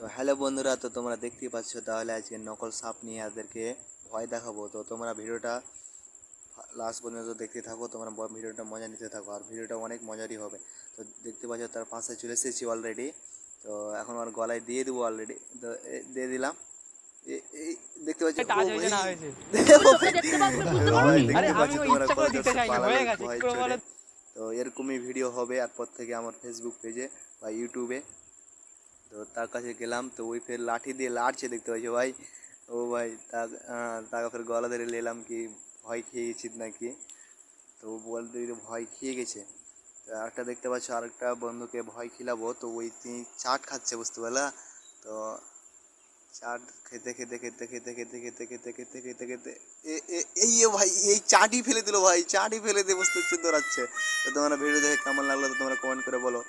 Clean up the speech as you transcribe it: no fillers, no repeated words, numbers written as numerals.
তো হ্যালো বন্ধুরা, তো তোমরা দেখতেই পাচ্ছ। তাহলে আজকে নকল সাপ নিয়ে এদেরকে ভয় দেখাবো। তো তোমরা ভিডিওটা লাস্ট পর্যন্ত দেখতে থাকো, তোমরা ভিডিওটা মজা নিতে থাকো, আর ভিডিওটা অনেক মজারই হবে। তো দেখতে পাচ্ছ তার পাশে চলে এসেছি অলরেডি। তো এখন ওর গলায় দিয়ে দেবো অলরেডি। তো দিয়ে দিলাম। এই দেখতে পাচ্ছ, ও টাচ হয়েছে ভাই না হয়েছে ও চোখে ভাই, দেখতে পাচ্ছেন, বুঝতে ও পারো। ভাই আরে দেখতে আমি পাচ্ছ ওই তোমরা ইচ্ছা করে কত দিতে চাইনি, পালালো হয়ে গেছে ভয় কি করে চড়ে। বলো। তো এরকমই ভিডিও হবে আর পর থেকে আমার ফেসবুক পেজে বা ইউটিউবে। তো তার কাছে গেলাম, তো ওই ফের লাঠি দিয়ে লাড়ছে দেখতে পাচ্ছি ভাই। ও ভাই তাকে ফের গলা ধরে নিলাম কি ভয় খেয়ে গেছিস নাকি। তো ও বলতে যে ভয় খেয়ে গেছে। তো আরেকটা দেখতে পাচ্ছ, আরেকটা বন্ধুকে ভয় খিলাবো, তো ওই তিনি চাট খাচ্ছে, বুঝতে পারলা। তো চাট খেতে খেতে খেতে খেতে খেতে খেতে খেতে খেতে খেতে খেতে এই ভাই এই চাটই ফেলে দিল ভাই, চাটই ফেলে দিয়ে বুঝতে হচ্ছে দৌড়াচ্ছে। তো তোমরা ভিডিও দেখে কেমন লাগলো তো তোমরা কমেন্ট করে বলো।